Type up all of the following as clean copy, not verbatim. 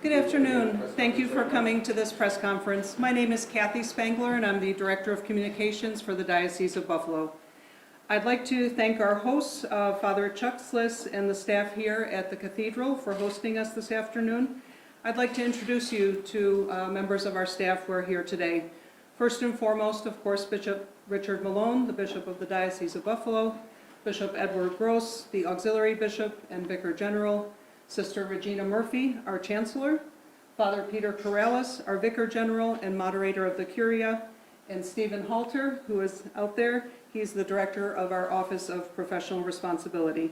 Good afternoon. Thank you for coming to this press conference. My name is Kathy Spangler, and I'm the Director of Communications for the Diocese of Buffalo. I'd like to thank our hosts, Father Chuck Sliss and the staff here at the Cathedral for hosting us this afternoon. I'd like to introduce you to members of our staff who are here today. First and foremost, of course, Bishop Richard Malone, the Bishop of the Diocese of Buffalo, Bishop Edward Gross, the Auxiliary Bishop and Vicar General, Sister Regina Murphy, our Chancellor, Father Peter Corrales, our Vicar General and Moderator of the Curia, and Stephen Halter, who is out there. He's the Director of our Office of Professional Responsibility.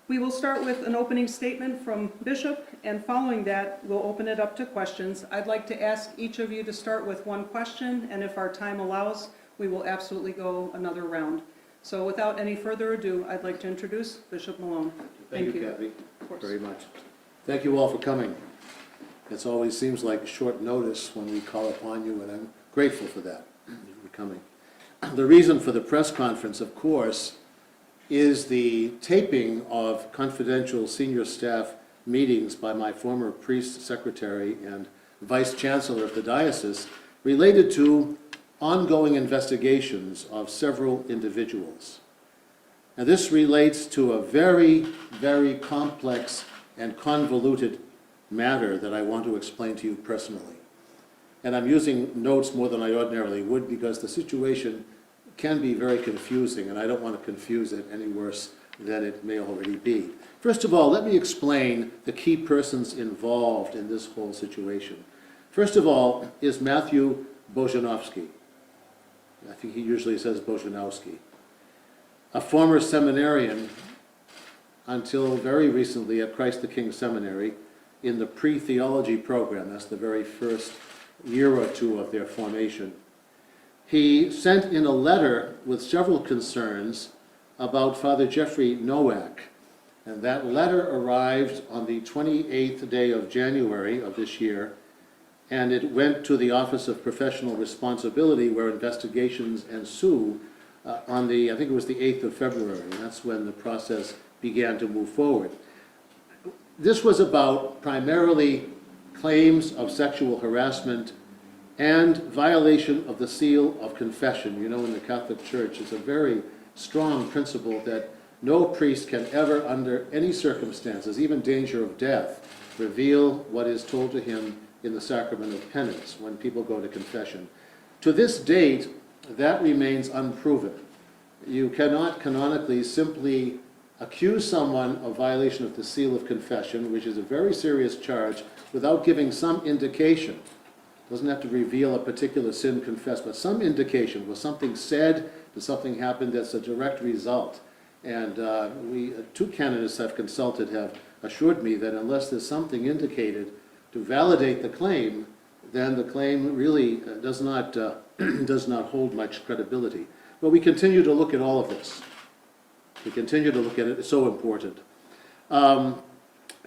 We will start with an opening statement from Bishop, and following that, we'll open it up to questions. I'd like to ask each of you to start with one question, and if our time allows, we will absolutely go another round. So without any further ado, I'd like to introduce Bishop Malone. Thank you, Kathy, very much. Thank you all for coming. It always seems like short notice when we call upon you, and I'm grateful for that, for coming. The reason for the press conference, of course, is the taping of confidential senior staff meetings by my former priest secretary and vice chancellor of the diocese related to ongoing investigations of several individuals. Now, this relates to a very, very complex and convoluted matter that I want to explain to you personally. And I'm using notes more than I ordinarily would because the situation can be very confusing, and I don't want to confuse it any worse than it may already be. First of all, let me explain the key persons involved in this whole situation. First of all is Matthew Bojanowski. I think he usually says Bojanowski. A former seminarian until very recently at Christ the King Seminary in the pre-theology program. That's the very first year or two of their formation. He sent in a letter with several concerns about Father Jeffrey Nowak, and that letter arrived on the 28th day of January of this year, and it went to the Office of Professional Responsibility where investigations ensue on the, I think it was the 8th of February, and that's when the process began to move forward. This was about primarily claims of sexual harassment and violation of the seal of confession. You know, in the Catholic Church, it's a very strong principle that no priest can ever, under any circumstances, even danger of death, reveal what is told to him in the sacrament of penance when people go to confession. To this date, that remains unproven. You cannot canonically simply accuse someone of violation of the seal of confession, which is a very serious charge, without giving some indication. Doesn't have to reveal a particular sin confessed, but some indication. Was something said? Did something happen that's a direct result? And two canonists I've consulted have assured me that unless there's something indicated to validate the claim, then the claim really does not hold much credibility. But we continue to look at all of this. We continue to look at it. It's so important.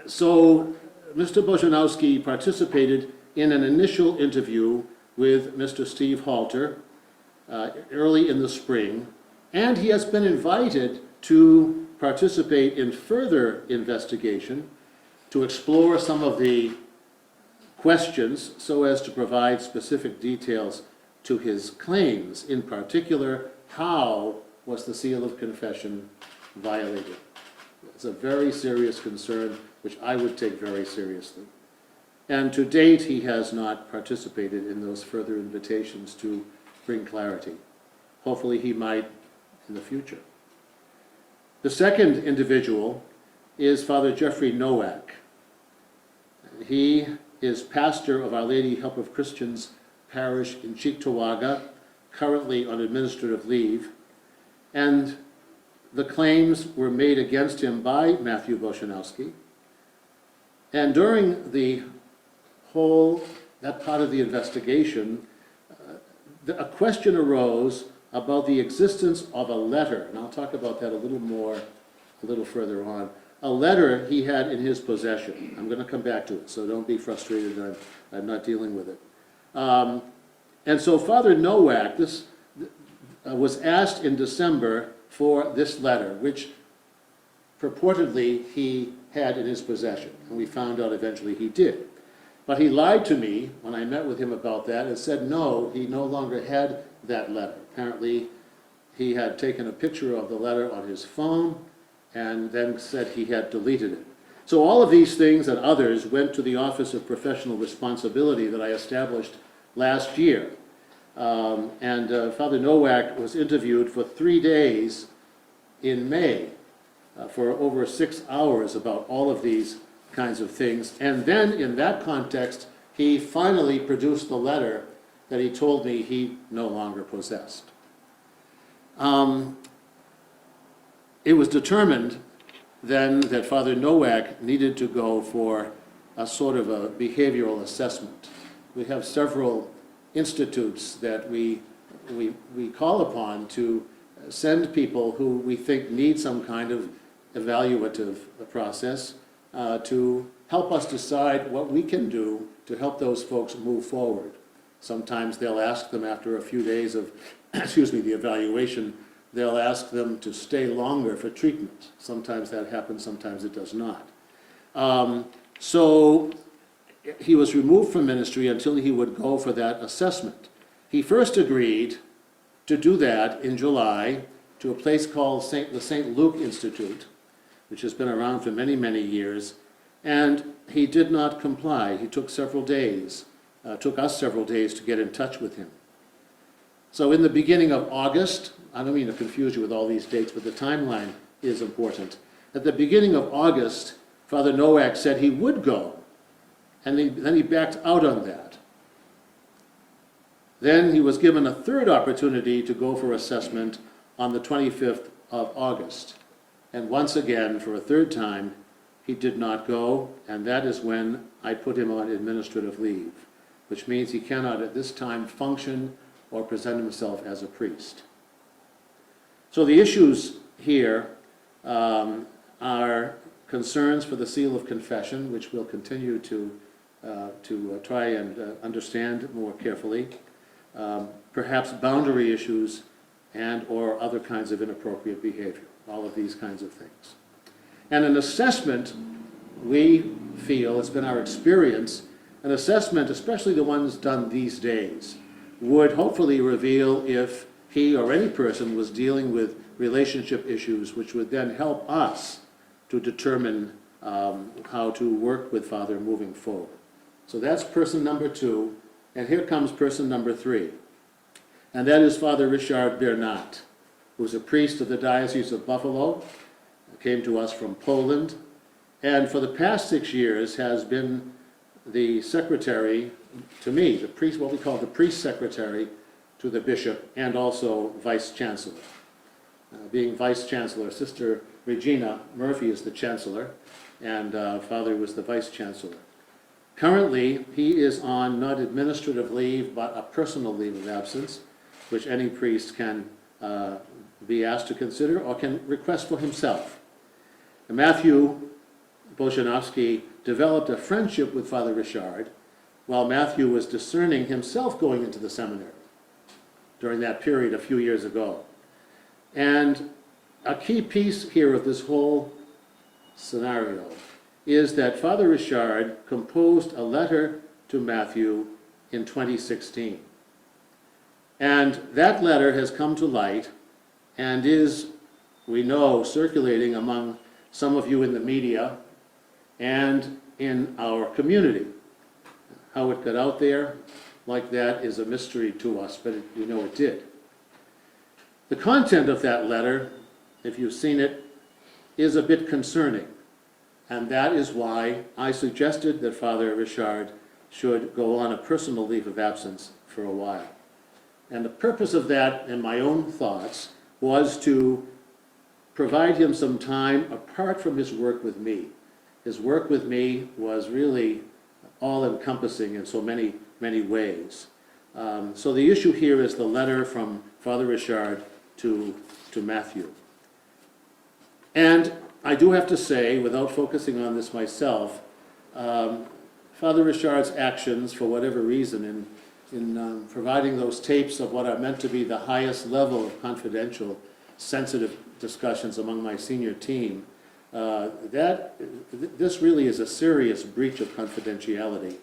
So Mr. Bojanowski participated in an initial interview with Mr. Steve Halter early in the spring, and he has been invited to participate in further investigation to explore some of the questions so as to provide specific details to his claims. In particular, how was the seal of confession violated? It's a very serious concern which I would take very seriously. And to date, he has not participated in those further invitations to bring clarity. Hopefully he might in the future. The second individual is Father Jeffrey Nowak. He is pastor of Our Lady Help of Christians parish in Cheektowaga, currently on administrative leave, and the claims were made against him by Matthew Bojanowski. And during that part of the investigation, a question arose about the existence of a letter, and I'll talk about that a little further on. A letter he had in his possession. I'm going to come back to it, so don't be frustrated that I'm not dealing with it. And so Father Nowak was asked in December for this letter, which purportedly he had in his possession. And we found out eventually he did. But he lied to me when I met with him about that and said no, he no longer had that letter. Apparently, he had taken a picture of the letter on his phone and then said he had deleted it. So all of these things and others went to the Office of Professional Responsibility that I established last year. Father Nowak was interviewed for 3 days in May for over 6 hours about all of these kinds of things. And then in that context, he finally produced the letter that he told me he no longer possessed. It was determined then that Father Nowak needed to go for a sort of a behavioral assessment. We have several institutes that we call upon to send people who we think need some kind of evaluative process to help us decide what we can do to help those folks move forward. Sometimes they'll ask them after a few days of, the evaluation, they'll ask them to stay longer for treatment. Sometimes that happens, sometimes it does not. So he was removed from ministry until he would go for that assessment. He first agreed to do that in July to a place called the St. Luke Institute, which has been around for many, many years, and he did not comply. He took several days, took us several days to get in touch with him. So in the beginning of August, I don't mean to confuse you with all these dates, but the timeline is important. At the beginning of August, Father Nowak said he would go, and then he backed out on that. Then he was given a third opportunity to go for assessment on the 25th of August. And once again, for a third time, he did not go, and that is when I put him on administrative leave, which means he cannot at this time function or present himself as a priest. So the issues here are concerns for the seal of confession, which we'll continue to try and understand more carefully, perhaps boundary issues and or other kinds of inappropriate behavior, all of these kinds of things. And an assessment, we feel, it's been our experience, an assessment, especially the ones done these days, would hopefully reveal if he or any person was dealing with relationship issues, which would then help us to determine how to work with Father moving forward. So that's person number 2, and here comes person number 3. And that is Father Richard Bernat, who is a priest of the Diocese of Buffalo, came to us from Poland, and for the past 6 years has been the secretary to me, the priest, what we call the priest secretary to the bishop, and also vice chancellor. Being vice chancellor, Sister Regina Murphy is the chancellor, and Father was the vice chancellor. Currently, he is on not administrative leave, but a personal leave of absence, which any priest can be asked to consider or can request for himself. And Matthew Boshanovsky developed a friendship with Father Richard while Matthew was discerning himself going into the seminary during that period a few years ago. And a key piece here of this whole scenario is that Father Richard composed a letter to Matthew in 2016. And that letter has come to light and is, we know, circulating among some of you in the media and in our community. How it got out there like that is a mystery to us, but we know it did. The content of that letter, if you've seen it, is a bit concerning. And that is why I suggested that Father Richard should go on a personal leave of absence for a while. And the purpose of that, in my own thoughts, was to provide him some time apart from his work with me. His work with me was really all-encompassing in so many, many ways. So the issue here is the letter from Father Richard to Matthew. And I do have to say, without focusing on this myself, Father Richard's actions, for whatever reason, in providing those tapes of what are meant to be the highest level of confidential, sensitive discussions among my senior team, This really is a serious breach of confidentiality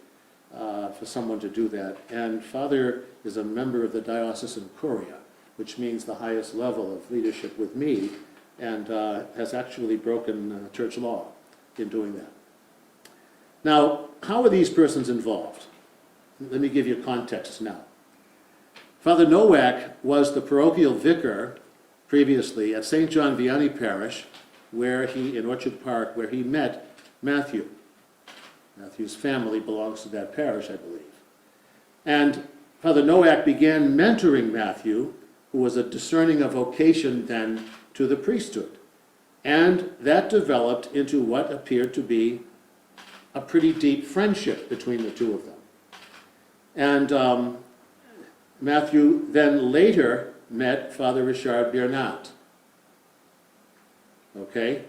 for someone to do that. And Father is a member of the diocesan curia, which means the highest level of leadership with me, and has actually broken church law in doing that. Now, how are these persons involved? Let me give you context now. Father Nowak was the parochial vicar previously at St. John Vianney Parish, in Orchard Park, where he met Matthew. Matthew's family belongs to that parish, I believe. And Father Nowak began mentoring Matthew, who was discerning a vocation then to the priesthood. And that developed into what appeared to be a pretty deep friendship between the two of them. And Matthew then later met Father Richard Biernat. Okay?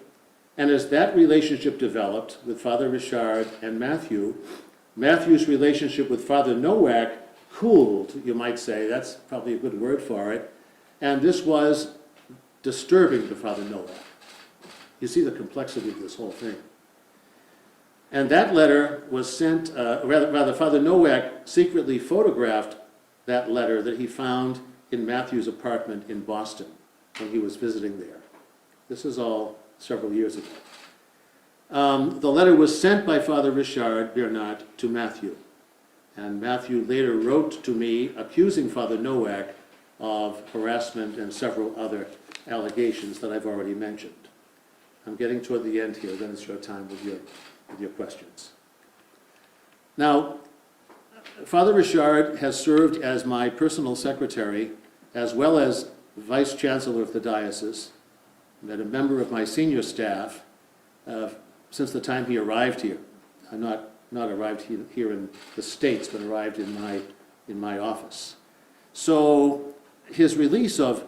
And as that relationship developed with Father Richard and Matthew's relationship with Father Nowak cooled, you might say. That's probably a good word for it. And this was disturbing to Father Nowak. You see the complexity of this whole thing. And that letter was sent, rather Father Nowak secretly photographed that letter that he found in Matthew's apartment in Boston when he was visiting there. This is all several years ago. The letter was sent by Father Richard Biernat to Matthew. And Matthew later wrote to me accusing Father Nowak of harassment and several other allegations that I've already mentioned. I'm getting toward the end here, then it's your time with your questions. Now, Father Richard has served as my personal secretary as well as Vice Chancellor of the diocese, and a member of my senior staff since the time he arrived here. I'm not arrived here in the States, but arrived in my office. So his release of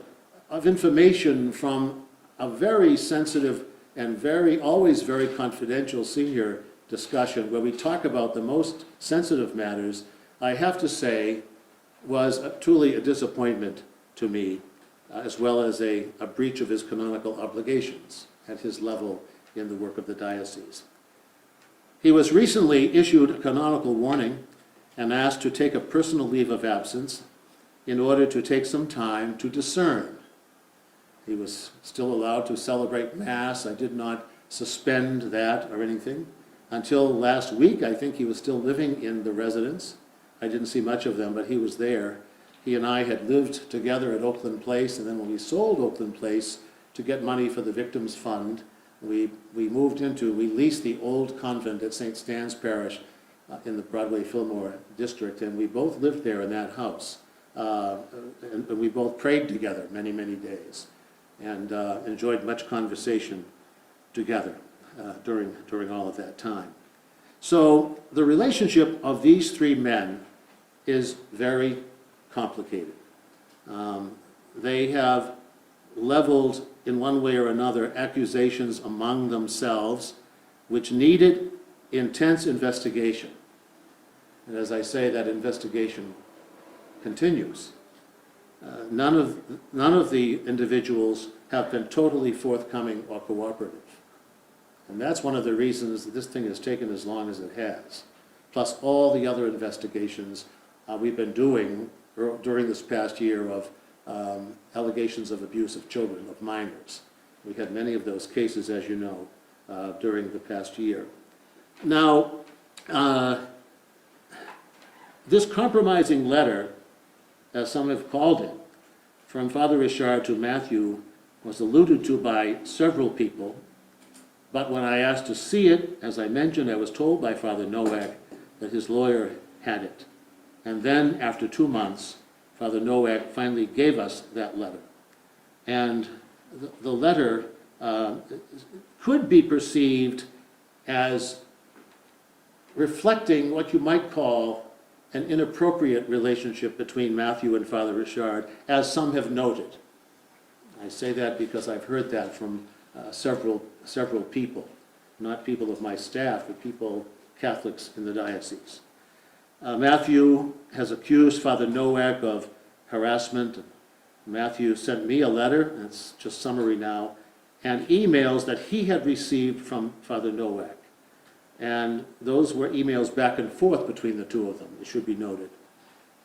information from a very sensitive and always very confidential senior discussion where we talk about the most sensitive matters, I have to say, was truly a disappointment to me, as well as a breach of his canonical obligations at his level in the work of the diocese. He was recently issued a canonical warning and asked to take a personal leave of absence in order to take some time to discern. He was still allowed to celebrate Mass. I did not suspend that or anything. Until last week, I think he was still living in the residence. I didn't see much of them, but he was there. He and I had lived together at Oakland Place, and then when we sold Oakland Place to get money for the Victims Fund, we leased the old convent at St. Stan's Parish in the Broadway-Fillmore district, and we both lived there in that house. And we both prayed together many, many days, and enjoyed much conversation together during all of that time. So the relationship of these three men is very complicated. They have leveled, in one way or another, accusations among themselves, which needed intense investigation. And as I say, that investigation continues. None of the individuals have been totally forthcoming or cooperative. And that's one of the reasons that this thing has taken as long as it has. Plus all the other investigations we've been doing during this past year of allegations of abuse of children, of minors. We had many of those cases, as you know, during the past year. Now, this compromising letter, as some have called it, from Father Richard to Matthew, was alluded to by several people, but when I asked to see it, as I mentioned, I was told by Father Nowak that his lawyer had it. And then, after 2 months, Father Nowak finally gave us that letter. And the letter could be perceived as reflecting what you might call an inappropriate relationship between Matthew and Father Richard, as some have noted. I say that because I've heard that from several people, not people of my staff, but people, Catholics in the diocese. Matthew has accused Father Nowak of harassment. Matthew sent me a letter, and it's just summary now, and emails that he had received from Father Nowak. And those were emails back and forth between the two of them, it should be noted.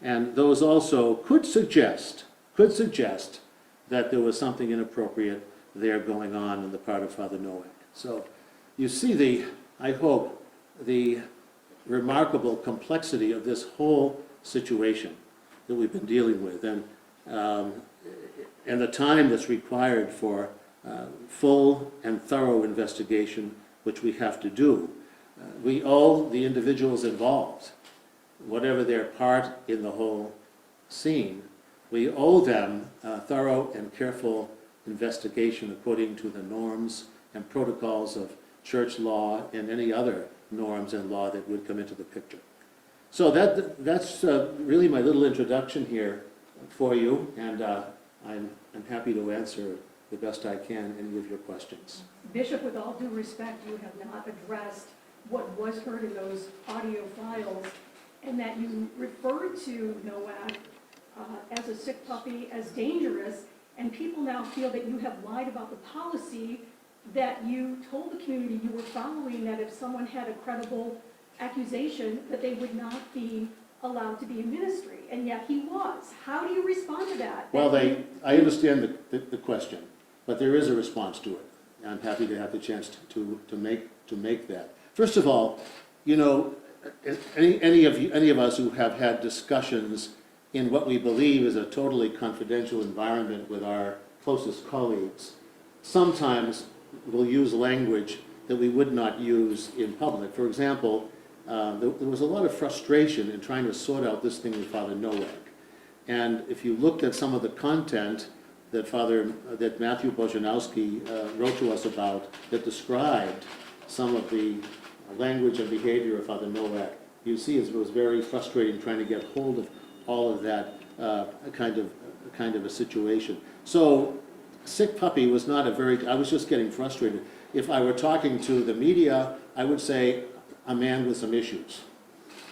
And those also could suggest that there was something inappropriate there going on the part of Father Nowak. So you see I hope, the remarkable complexity of this whole situation that we've been dealing with, and the time that's required for full and thorough investigation, which we have to do. We owe the individuals involved, whatever their part in the whole scene, we owe them thorough and careful investigation according to the norms and protocols of church law and any other norms and law that would come into the picture. So that's really my little introduction here for you, and I'm happy to answer the best I can any of your questions. Bishop, with all due respect, you have not addressed what was heard in those audio files, and that you referred to Nowak as a sick puppy, as dangerous, and people now feel that you have lied about the policy that you told the community you were following, that if someone had a credible accusation, that they would not be allowed to be in ministry, and yet he was. How do you respond to that? Well, I understand the question, but there is a response to it. I'm happy to have the chance to make that. First of all, you know, any of us who have had discussions in what we believe is a totally confidential environment with our closest colleagues, sometimes will use language that we would not use in public. For example, there was a lot of frustration in trying to sort out this thing with Father Nowak. And if you looked at some of the content that Matthew Bojanowski wrote to us about, that described some of the language and behavior of Father Nowak, you see it was very frustrating trying to get hold of all of that kind of a situation. So sick puppy was not I was just getting frustrated. If I were talking to the media, I would say a man with some issues,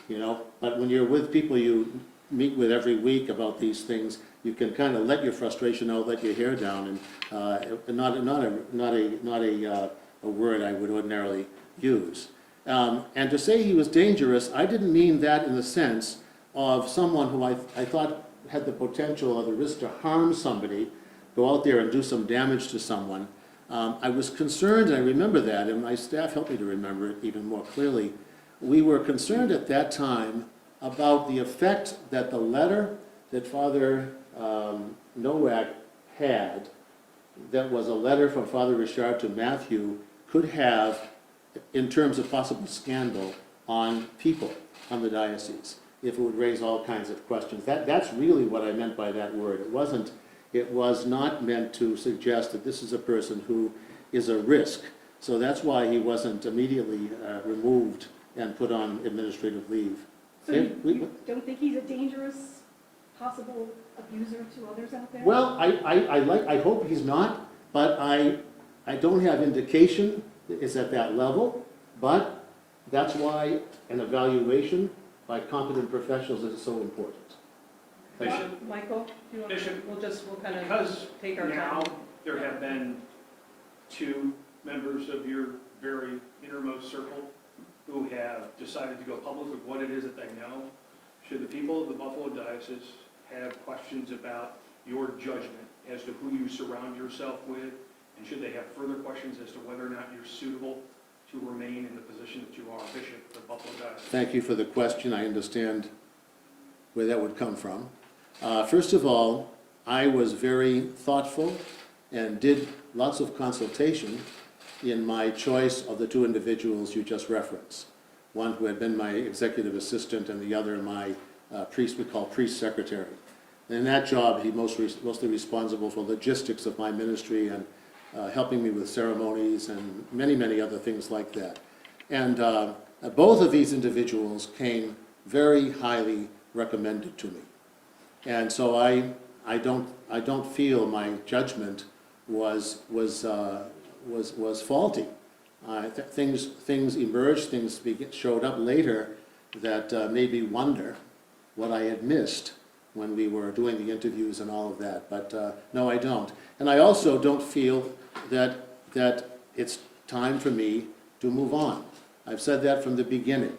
you know. But when you're with people you meet with every week about these things, you can kind of let your frustration out, let your hair down, and not a word I would ordinarily use. And to say he was dangerous, I didn't mean that in the sense of someone who I thought had the potential or the risk to harm somebody, go out there and do some damage to someone. I was concerned, and I remember that, and my staff helped me to remember it even more clearly. We were concerned at that time about the effect that the letter that Father Nowak had, that was a letter from Father Richard to Matthew, could have in terms of possible scandal on people, on the diocese, if it would raise all kinds of questions. That's really what I meant by that word. It was not meant to suggest that this is a person who is a risk. So that's why he wasn't immediately removed and put on administrative leave. So you don't think he's a dangerous possible abuser to others out there? Well, I hope he's not, but I don't have indication it's at that level, but that's why an evaluation by competent professionals is so important. Bishop, Michael, do you want Bishop, we'll kind of because take our now time. there have been two members of your very innermost circle who have decided to go public with what it is that they know. Should the people of the Buffalo Diocese have questions about your judgment as to who you surround yourself with, and should they have further questions as to whether or not you're suitable to remain in the position that you are, Bishop of the Buffalo Diocese? Thank you for the question. I understand where that would come from. First of all, I was very thoughtful and did lots of consultation in my choice of the two individuals you just referenced. One who had been my executive assistant and the other my priest, we call priest secretary. And in that job, he mostly responsible for logistics of my ministry and helping me with ceremonies and many, many other things like that. And both of these individuals came very highly recommended to me. And so I don't feel my judgment was faulty. Things emerged, things showed up later that made me wonder what I had missed when we were doing the interviews and all of that. But no, I don't. And I also don't feel that that it's time for me to move on. I've said that from the beginning.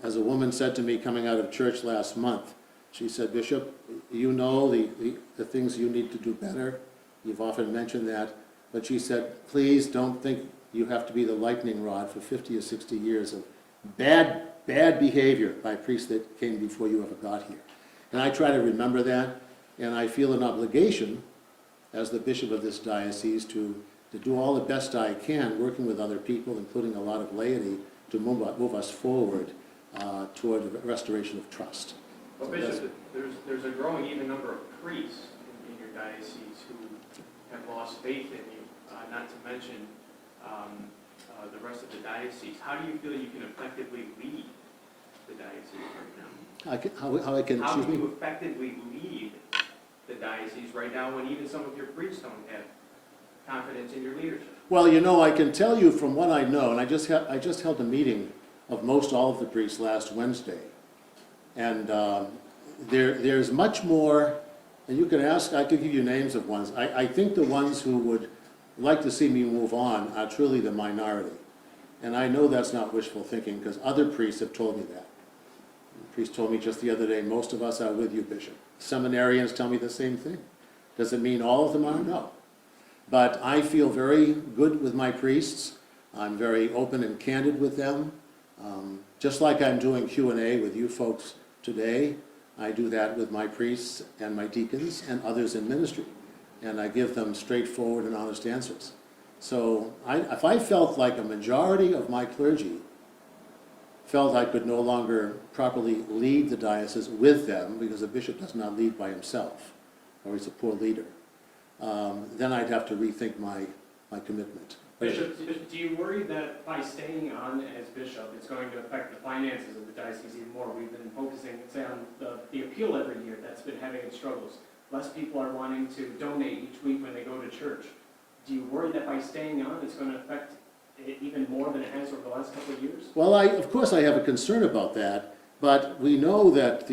As a woman said to me coming out of church last month, she said, Bishop, you know the things you need to do better. You've often mentioned that. But she said, please don't think you have to be the lightning rod for 50 or 60 years of bad behavior by priests that came before you ever got here. And I try to remember that, and I feel an obligation as the bishop of this diocese to do all the best I can, working with other people, including a lot of laity, to move us forward toward the restoration of trust. Well, So Bishop, there's a growing even number of priests in your diocese who have lost faith in you, not to mention the rest of the diocese. How do you feel you can effectively lead the diocese right now? how I can, How excuse do me? you effectively lead the diocese right now when even some of your priests don't have confidence in your leadership? Well, you know, I can tell you from what I know, and I just held a meeting of most all of the priests last Wednesday. And there's much more, and you can ask, I could give you names of ones. I think the ones who would like to see me move on are truly the minority. And I know that's not wishful thinking, because other priests have told me that. The priest told me just the other day, most of us are with you, Bishop. Seminarians tell me the same thing. Does it mean all of them are? No. But I feel very good with my priests. I'm very open and candid with them. Just like I'm doing Q&A with you folks today, I do that with my priests and my deacons and others in ministry. And I give them straightforward and honest answers. So if I felt like a majority of my clergy felt I could no longer properly lead the diocese with them, because a bishop does not lead by himself, or he's a poor leader, then I'd have to rethink my commitment. Bishop, do you worry that by staying on as bishop, it's going to affect the finances of the diocese even more? We've been focusing, say, on the appeal every year that's been having its struggles. Less people are wanting to donate each week when they go to church. Do you worry that by staying on, it's going to affect it even more than it has over the last couple of years? Well, of course I have a concern about that, but we know that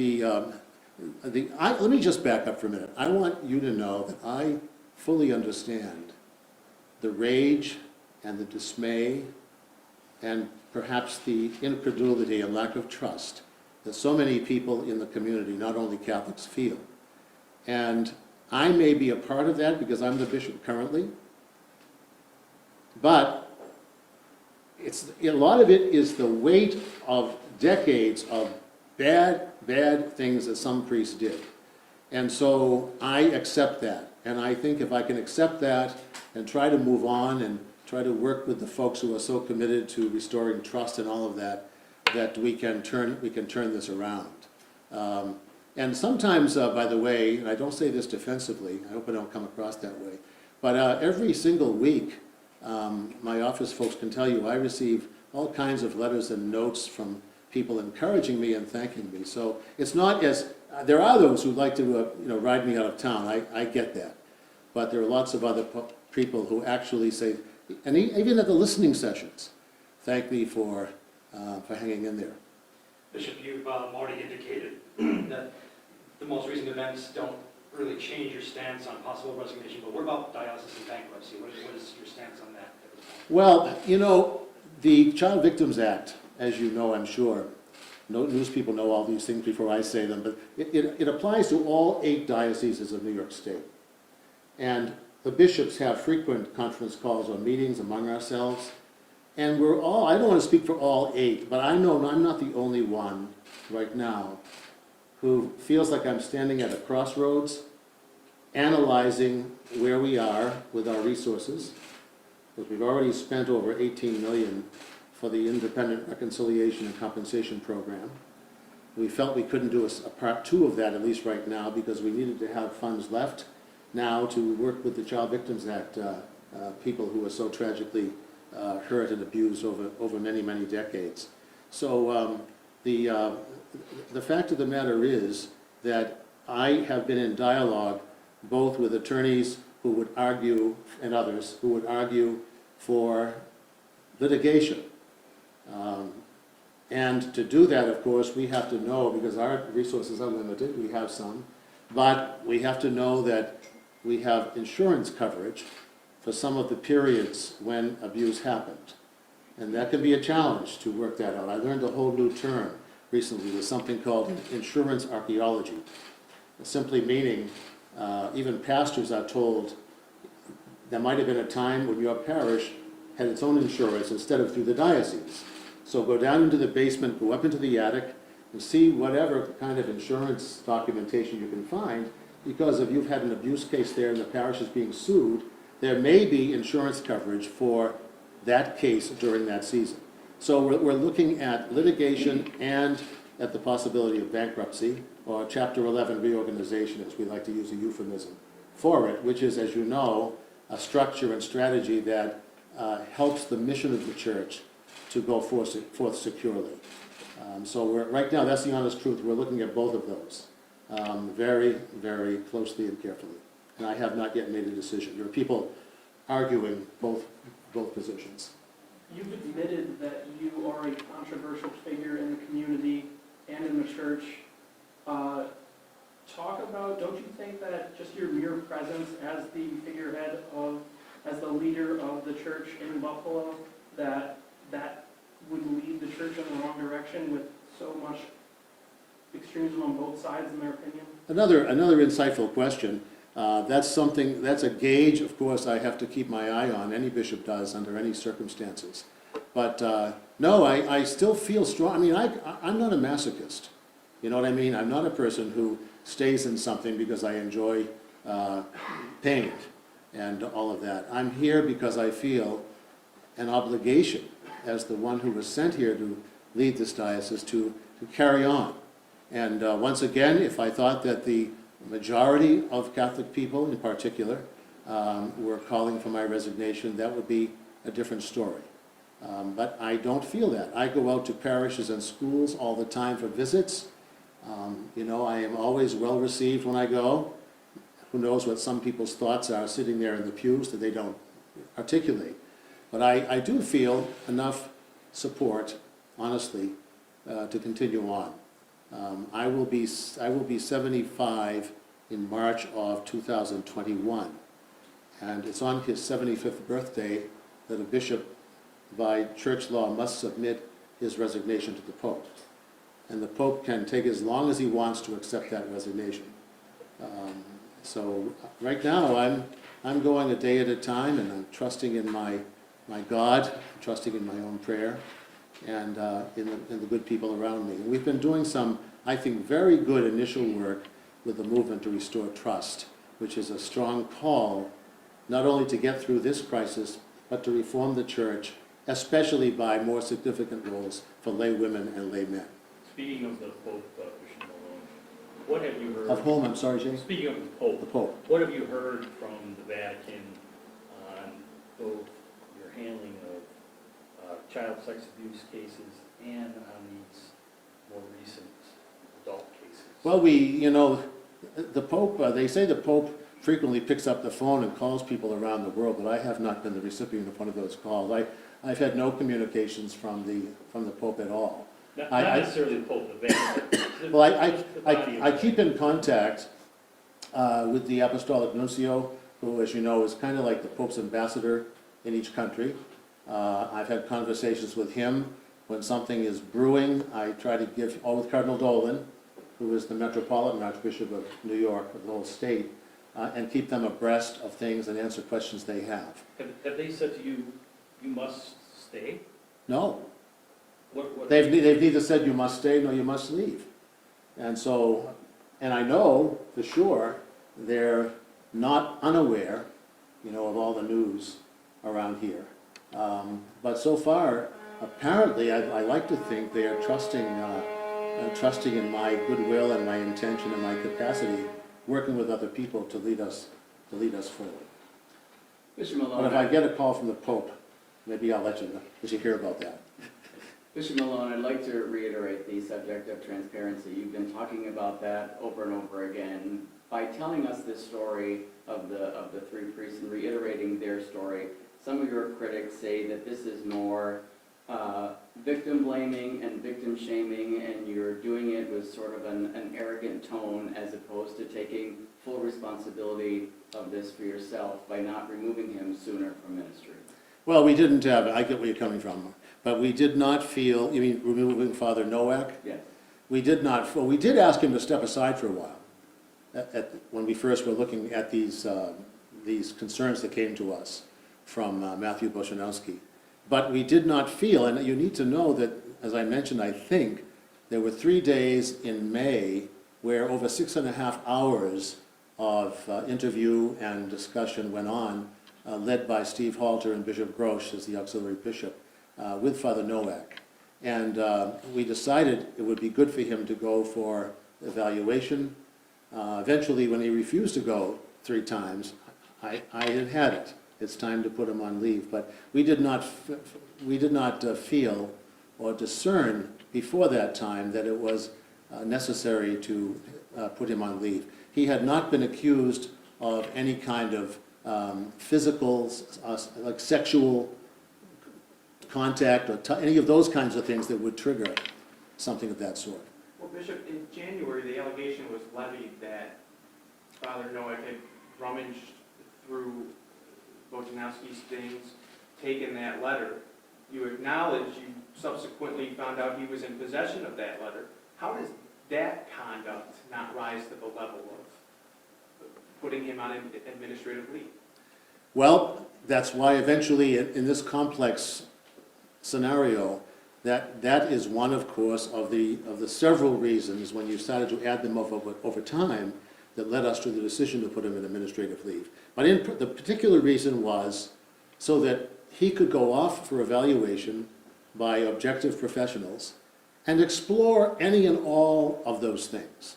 let me just back up for a minute. I want you to know that I fully understand the rage and the dismay and perhaps the incredulity and lack of trust that so many people in the community, not only Catholics, feel. And I may be a part of that because I'm the bishop currently, but a lot of it is the weight of decades of bad things that some priests did. And so I accept that. And I think if I can accept that and try to move on and try to work with the folks who are so committed to restoring trust and all of that, that we can turn this around. And sometimes, by the way, and I don't say this defensively, I hope I don't come across that way, but every single week, my office folks can tell you, I receive all kinds of letters and notes from people encouraging me and thanking me. So it's not as, there are those who like to ride me out of town, I get that. But there are lots of other people who actually say, and even at the listening sessions, thank me for hanging in there. Bishop, you've already indicated that the most recent events don't really change your stance on possible resignation, but what about diocesan bankruptcy? What is your stance on that? Well, the Child Victims Act, as you know, I'm sure, no news people know all these things before I say them, but it applies to all 8 dioceses of New York State. And the bishops have frequent conference calls or meetings among ourselves. And we're all, I don't want to speak for all 8, but I know I'm not the only one right now who feels like I'm standing at a crossroads, analyzing where we are with our resources, because we've already spent over $18 million for the Independent Reconciliation and Compensation Program. We felt we couldn't do a part 2 of that, at least right now, because we needed to have funds left now to work with the Child Victims Act people who were so tragically hurt and abused over many, many decades. So the fact of the matter is that I have been in dialogue both with attorneys who would argue, and others, who would argue for litigation. And to do that, of course, we have to know, because our resources are limited, we have some, but we have to know that we have insurance coverage for some of the periods when abuse happened. And that can be a challenge to work that out. I learned a whole new term recently. There's something called insurance archaeology, simply meaning even pastors are told there might have been a time when your parish had its own insurance instead of through the diocese. So go down into the basement, go up into the attic, and see whatever kind of insurance documentation you can find, because if you've had an abuse case there and the parish is being sued, there may be insurance coverage for that case during that season. So we're looking at litigation and at the possibility of bankruptcy, or Chapter 11 reorganization, as we like to use a euphemism for it, which is, as you know, a structure and strategy that helps the mission of the church to go forth securely. So right now, that's the honest truth. We're looking at both of those very, very closely and carefully. And I have not yet made a decision. There are people arguing both positions. You've admitted that you are a controversial figure in the community and in the church. Talk about, don't you think that just your mere presence as the figurehead as the leader of the church in Buffalo, that would lead the church in the wrong direction with so much extremism on both sides, in their opinion? Another insightful question. That's a gauge, of course, I have to keep my eye on. Any bishop does under any circumstances. But no, I still feel strong. I mean, I'm not a masochist. You know what I mean? I'm not a person who stays in something because I enjoy paying it and all of that. I'm here because I feel an obligation as the one who was sent here to lead this diocese to carry on. And once again, if I thought that the majority of Catholic people in particular were calling for my resignation, that would be a different story. But I don't feel that. I go out to parishes and schools all the time for visits. You know, I am always well received when I go. Who knows what some people's thoughts are sitting there in the pews that they don't articulate. But I do feel enough support, honestly, to continue on. I will be 75 in March of 2021, and it's on his 75th birthday that a bishop by church law must submit his resignation to the Pope. And the Pope can take as long as he wants to accept that resignation. So right now I'm going a day at a time, and I'm trusting in my God, I'm trusting in my own prayer, and in the good people around me. And we've been doing some, I think, very good initial work with the movement to restore trust, which is a strong call not only to get through this crisis, but to reform the church, especially by more significant roles for lay women and lay men. Speaking of the Pope, Bishop Malone, what have you heard? Of whom, I'm sorry, James? Speaking of the Pope, The Pope. what have you heard from the Vatican on both your handling of child sex abuse cases and on these more recent adult cases? Well, the Pope, they say the Pope frequently picks up the phone and calls people around the world, but I have not been the recipient of one of those calls. I've had no communications from the Pope at all. Not necessarily the Pope, the Vatican. Well, the body of I keep in contact with the Apostolic Nuncio, who, as you know, is kind of like the Pope's ambassador in each country. I've had conversations with him. When something is brewing, I try to with Cardinal Dolan, who is the Metropolitan Archbishop of New York, of the whole state, and keep them abreast of things and answer questions they have. Have they said to you, you must stay? No. What? They've neither said you must stay nor you must leave. And so, and I know for sure they're not unaware, of all the news around here. But so far, apparently, I like to think they are trusting in my goodwill and my intention and my capacity, working with other people to lead us forward. Mr. But Malone, if I get a call from the Pope, maybe I'll let you hear about that. Mr. Malone, I'd like to reiterate the subject of transparency. You've been talking about that over and over again. By telling us this story of the three priests and reiterating their story, some of your critics say that this is more victim blaming and victim shaming, and you're doing it with sort of an arrogant tone as opposed to taking full responsibility of this for yourself by not removing him sooner from ministry. Well, we didn't have, I get where you're coming from, but we did not feel, you mean removing Father Nowak? Yes. We did not, well, we did ask him to step aside for a while, when we first were looking at these concerns that came to us from Matthew Boshanowski. But we did not feel, and you need to know that, as I mentioned, I think, there were 3 days in May where over 6.5 hours of interview and discussion went on, led by Steve Halter and Bishop Grosch as the auxiliary bishop, with Father Nowak. And we decided it would be good for him to go for evaluation. Eventually, when he refused to go 3 times, I had it. It's time to put him on leave. But we did not feel or discern before that time that it was necessary to put him on leave. He had not been accused of any kind of physical, like sexual contact or any of those kinds of things that would trigger something of that sort. Well, Bishop, in January, the allegation was levied that Father Nowak had rummaged through Bojanowski's things, taken that letter. You acknowledge you subsequently found out he was in possession of that letter. How does that conduct not rise to the level of putting him on administrative leave? Well, that's why eventually in this complex scenario, that is one, of course, of the several reasons when you started to add them over time that led us to the decision to put him in administrative leave. But the particular reason was so that he could go off for evaluation by objective professionals and explore any and all of those things,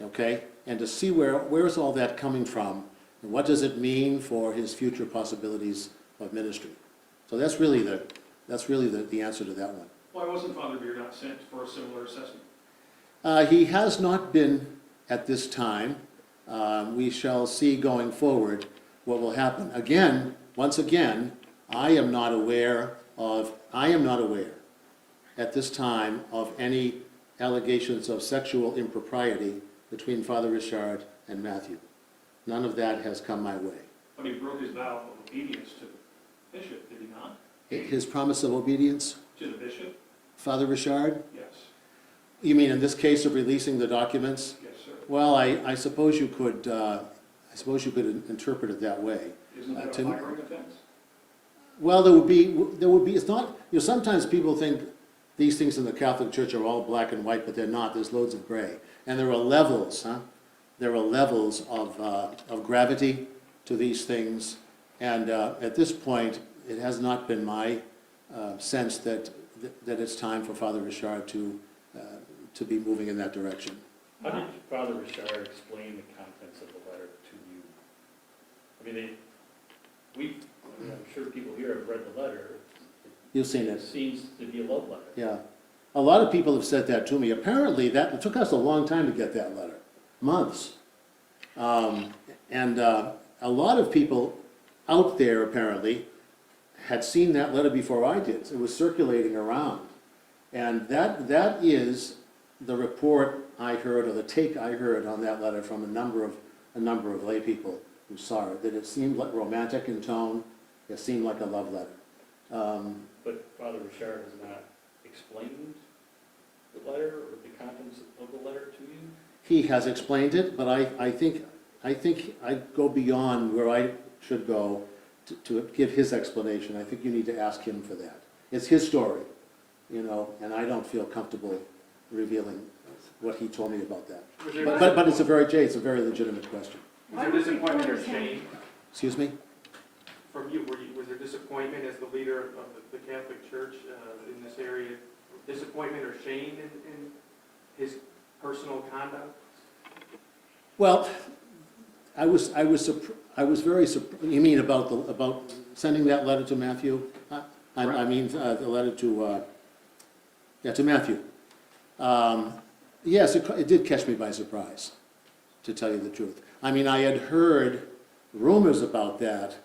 okay? And to see where's all that coming from and what does it mean for his future possibilities of ministry. So that's really the answer to that one. Why wasn't Father Beard sent for a similar assessment? He has not been at this time. We shall see going forward what will happen. Again, once again, I am not aware at this time of any allegations of sexual impropriety between Father Richard and Matthew. None of that has come my way. But he broke his vow of obedience to the bishop, did he not? His promise of obedience, To the bishop? Father Richard? Yes. You mean in this case of releasing the documents? Yes, sir. Well, I suppose you could interpret it that way. Isn't that to- a firing offense? Well, there would be, it's not, sometimes people think these things in the Catholic Church are all black and white, but they're not. There's loads of gray. And there are levels, There are levels of gravity to these things. And at this point, it has not been my sense that it's time for Father Richard to be moving in that direction. How did Father Richard explain the contents of the letter to you? I mean, I'm sure people here have read the letter. You've seen It it. seems to be a love letter. Yeah. A lot of people have said that to me. Apparently, it took us a long time to get that letter, months. And a lot of people out there, apparently, had seen that letter before I did. It was circulating around. And that is the report I heard, or the take I heard on that letter from a number of lay people who saw it, that it seemed like romantic in tone, it seemed like a love letter. But Father Richard has not explained the letter or the contents of the letter to you? He has explained it, but I think I go beyond where I should go to give his explanation. I think you need to ask him for that. It's his story, and I don't feel comfortable revealing what he told me about that. Was there, But it's a very legitimate question. was there disappointment or shame Excuse me? from you? Was there disappointment as the leader of the Catholic Church in this area? Disappointment or shame in his personal conduct? Well, I was very surprised. You mean about sending that letter to Matthew? I mean the letter to Matthew. Yes, it did catch me by surprise, to tell you the truth. I mean, I had heard rumors about that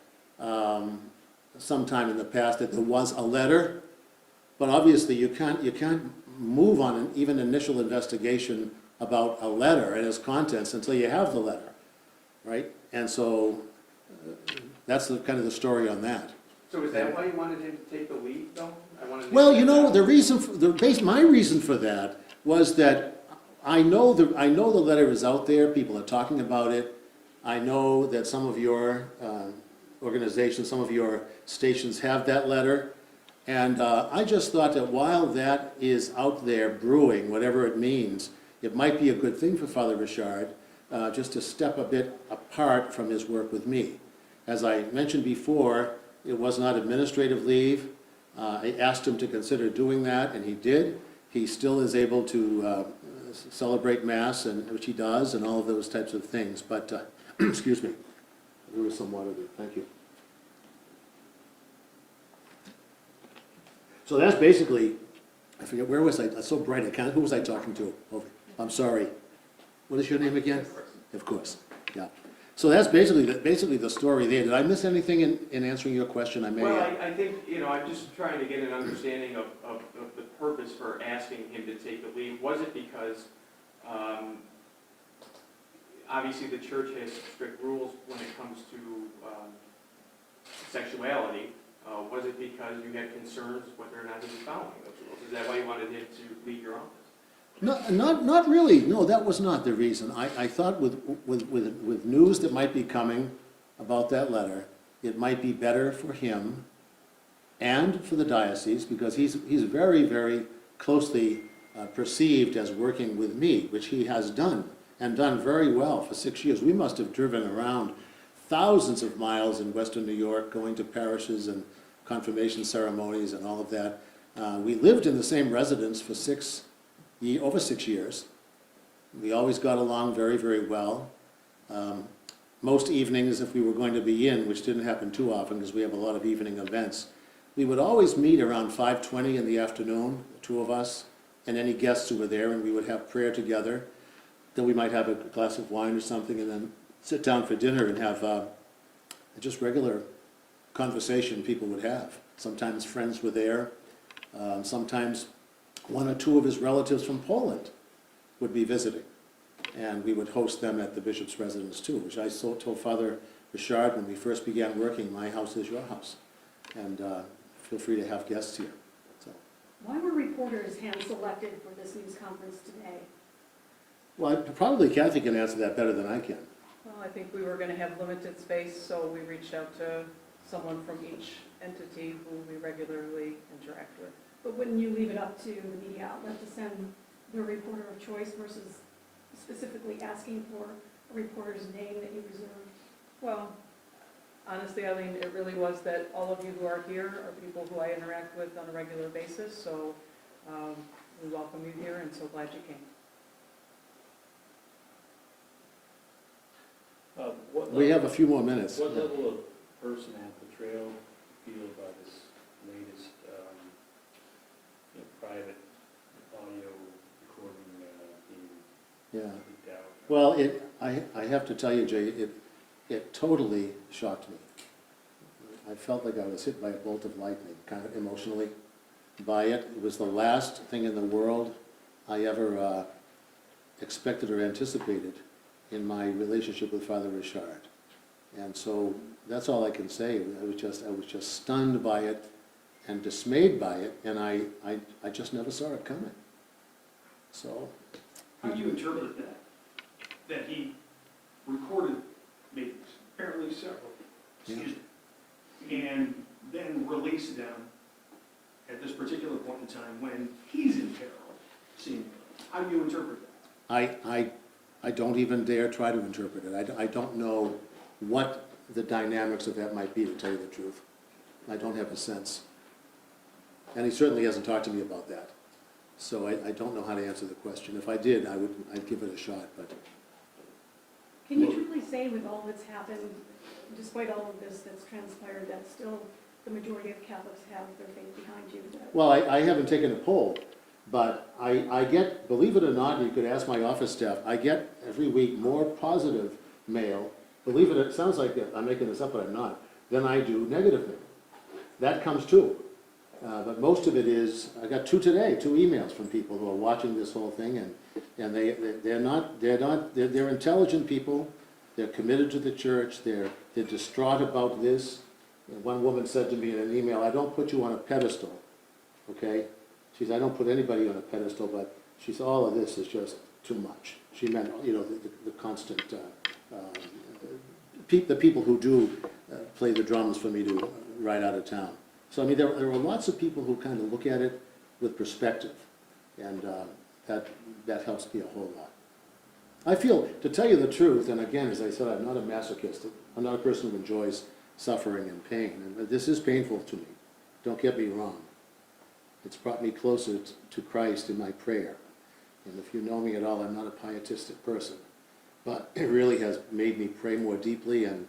sometime in the past, that there was a letter, But obviously, you can't move on an even initial investigation about a letter and its contents until you have the letter, right? And so, that's kind of the story on that. So is that why you wanted him to take the lead, though? I wanted to Well, get you know, that. my reason for that was that I know the letter is out there, people are talking about it. I know that some of your organizations, some of your stations have that letter. And I just thought that while that is out there brewing, whatever it means, it might be a good thing for Father Richard just to step a bit apart from his work with me. As I mentioned before, it was not administrative leave. I asked him to consider doing that, and he did. He still is able to celebrate Mass, and which he does, and all of those types of things. But, excuse me, there was some water there. Thank you. So that's basically, I forget, where was I? It's so bright, I can't, who was I talking to? Oh, I'm sorry. What is your name again? Of course, yeah. So that's basically the story there. Did I miss anything in answering your question? I may Well, have. I think, I'm just trying to get an understanding of the purpose for asking him to take the lead. Was it because, obviously the church has strict rules when it comes to sexuality? Was it because you had concerns whether or not he was following those rules? Is that why you wanted him to leave your office? Not really. No, that was not the reason. I thought with news that might be coming about that letter, it might be better for him and for the diocese, because he's very, very closely perceived as working with me, which he has done, and done very well for 6 years. We must have driven around thousands of miles in Western New York, going to parishes and confirmation ceremonies and all of that. We lived in the same residence for over 6 years. We always got along very, very well. Most evenings, if we were going to be in, which didn't happen too often because we have a lot of evening events, we would always meet around 5:20 in the afternoon, the two of us, and any guests who were there, and we would have prayer together. Then we might have a glass of wine or something, and then sit down for dinner and have just regular conversation people would have. Sometimes friends were there. Sometimes one or two of his relatives from Poland would be visiting, and we would host them at the bishop's residence too, which I told Father Richard when we first began working, my house is your house, and feel free to have guests here. So, Why were reporters hand-selected for this news conference today? well, probably Kathy can answer that better than I can. Well, I think we were going to have limited space, so we reached out to someone from each entity who we regularly interact with. But wouldn't you leave it up to the media outlet to send their reporter of choice versus specifically asking for a reporter's name that you reserved? Well, honestly, Eileen, it really was that all of you who are here are people who I interact with on a regular basis, so we welcome you here and so glad you came. We have a few more minutes. What level of personal portrayal do you feel about this latest private audio recording being Yeah. leaked out? Well, I have to tell you, Jay, it totally shocked me. I felt like I was hit by a bolt of lightning, kind of emotionally, by it. It was the last thing in the world I ever expected or anticipated in my relationship with Father Richard. And so that's all I can say. I was just stunned by it and dismayed by it, and I just never saw it coming. So. How do you interpret that? That he recorded meetings, apparently several, excuse me, and then released them at this particular point in time when he's in peril, seemingly. How do you interpret that? I don't even dare try to interpret it. I don't know what the dynamics of that might be, to tell you the truth. I don't have a sense. And he certainly hasn't talked to me about that. So I don't know how to answer the question. If I did, I'd give it a shot, but. Can you truly say with all that's happened, despite all of this that's transpired, that still the majority of Catholics have their faith behind you? Well, I haven't taken a poll, but I get, believe it or not, you could ask my office staff, I get every week more positive mail, believe it sounds like I'm making this up, but I'm not, than I do negative mail. That comes too. But most of it is, I got two today, two emails from people who are watching this whole thing, and they're intelligent people, they're committed to the church, they're distraught about this. And one woman said to me in an email, "I don't put you on a pedestal," okay? She said, "I don't put anybody on a pedestal, but," she said, "all of this is just too much." She meant, you know, the constant, the people who do play the drums for me to ride out of town. So, I mean, there are lots of people who kind of look at it with perspective, and that helps me a whole lot. I feel, to tell you the truth, and again, as I said, I'm not a masochist. I'm not a person who enjoys suffering and pain, and this is painful to me. Don't get me wrong. It's brought me closer to Christ in my prayer. And if you know me at all, I'm not a pietistic person. But it really has made me pray more deeply and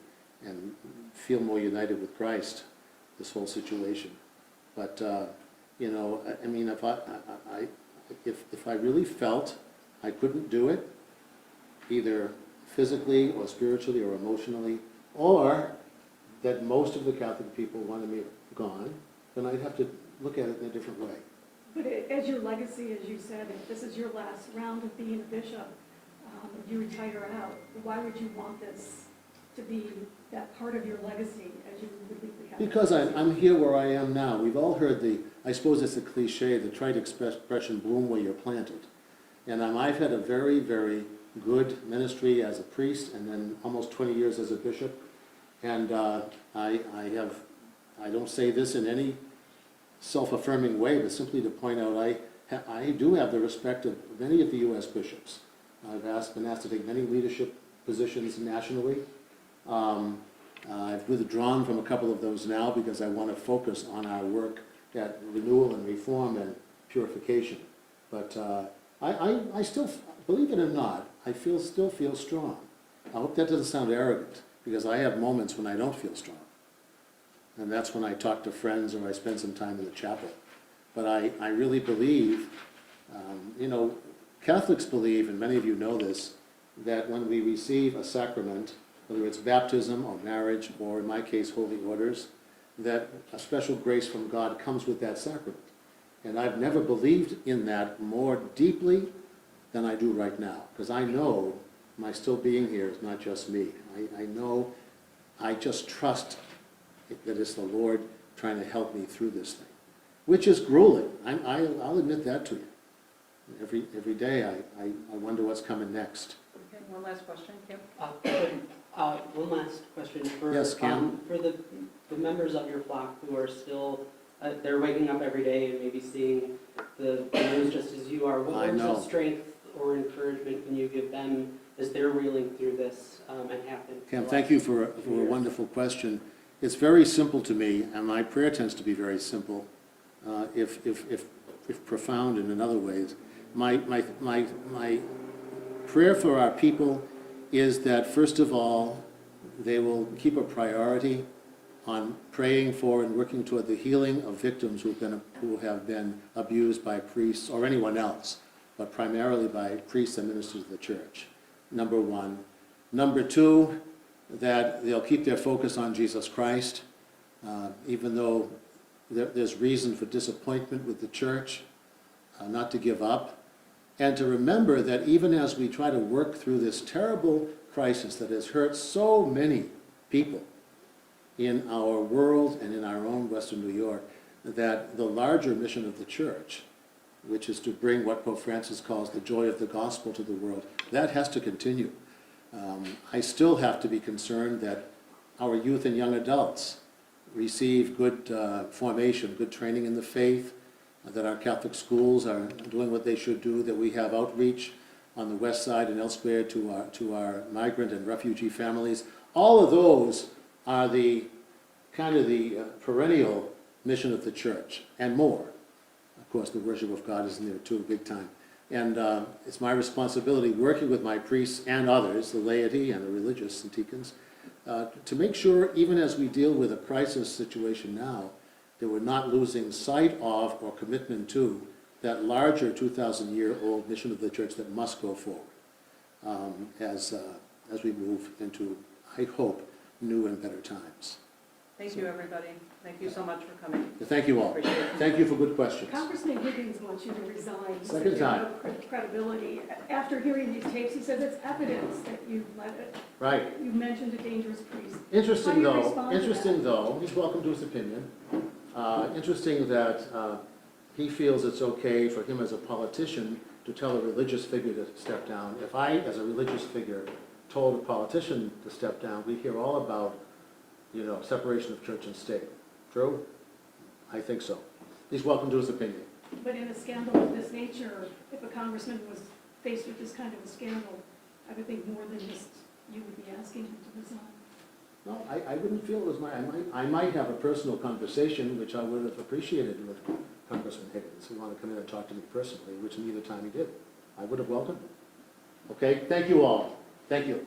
feel more united with Christ, this whole situation. But, you know, I mean, if I really felt I couldn't do it, either physically or spiritually or emotionally, or that most of the Catholic people wanted me gone, then I'd have to look at it in a different way. But as your legacy, as you said, if this is your last round of being a bishop, you retire out, why would you want this to be that part of your legacy as you would leave the Catholic Because Church? I'm here where I am now. We've all heard I suppose it's a cliche, the trite expression, bloom where you're planted. And I've had a very, very good ministry as a priest, and then almost 20 years as a bishop. And I don't say this in any self-affirming way, but simply to point out I do have the respect of many of the U.S. bishops. I've been asked to take many leadership positions nationally. I've withdrawn from a couple of those now because I want to focus on our work at renewal and reform and purification. But I still, believe it or not, I still feel strong. I hope that doesn't sound arrogant, because I have moments when I don't feel strong. And that's when I talk to friends or I spend some time in the chapel. But I really believe, you know, Catholics believe, and many of you know this, that when we receive a sacrament, whether it's baptism or marriage, or in my case, holy orders, that a special grace from God comes with that sacrament. And I've never believed in that more deeply than I do right now, because I know my still being here is not just me. I know, I just trust that it's the Lord trying to help me through this thing, which is grueling. I'll admit that to you. Every day I wonder what's coming next. Okay, one last question, Kim? One last question for, Yes, Cam. for the members of your flock who are still, they're waking up every day and maybe seeing the news just as you are. What I words know. of strength or encouragement can you give them as they're reeling through this and have been? Cam, thank you for a wonderful question. It's very simple to me, and my prayer tends to be very simple, if profound in other ways. My prayer for our people is that, first of all, they will keep a priority on praying for and working toward the healing of victims who have been abused by priests or anyone else, but primarily by priests and ministers of the church, number one. Number two, that they'll keep their focus on Jesus Christ, even though there's reason for disappointment with the church, not to give up, and to remember that even as we try to work through this terrible crisis that has hurt so many people in our world and in our own Western New York, that the larger mission of the church, which is to bring what Pope Francis calls the joy of the gospel to the world, that has to continue. I still have to be concerned that our youth and young adults receive good formation, good training in the faith, that our Catholic schools are doing what they should do, that we have outreach on the west side and elsewhere to our migrant and refugee families. All of those are the kind of the perennial mission of the church, and more. Of course, the worship of God is in there too, big time. And it's my responsibility, working with my priests and others, the laity and the religious and deacons, to make sure, even as we deal with a crisis situation now, that we're not losing sight of or commitment to that larger 2,000-year-old mission of the church that must go forward as we move into, I hope, new and better times. Thank you, everybody. Thank you so much for coming. Thank you all. Appreciate it. Thank you for good questions. Congressman Higgins wants you to resign. He said Second you have time. no credibility. After hearing these tapes, he says it's evidence that you let it, Right. you mentioned a dangerous priest. How do Interesting you though, respond to interesting that? though, he's welcome to his opinion. Interesting that he feels it's okay for him as a politician to tell a religious figure to step down. If I, as a religious figure, told a politician to step down, we hear all about, separation of church and state. True? I think so. He's welcome to his opinion. But in a scandal of this nature, if a congressman was faced with this kind of a scandal, I would think more than just you would be asking him to resign. No, I wouldn't feel it was I might have a personal conversation, which I would have appreciated with Congressman Higgins, who wanted to come in and talk to me personally, which neither time he did. I would have welcomed him. Okay, thank you all. Thank you.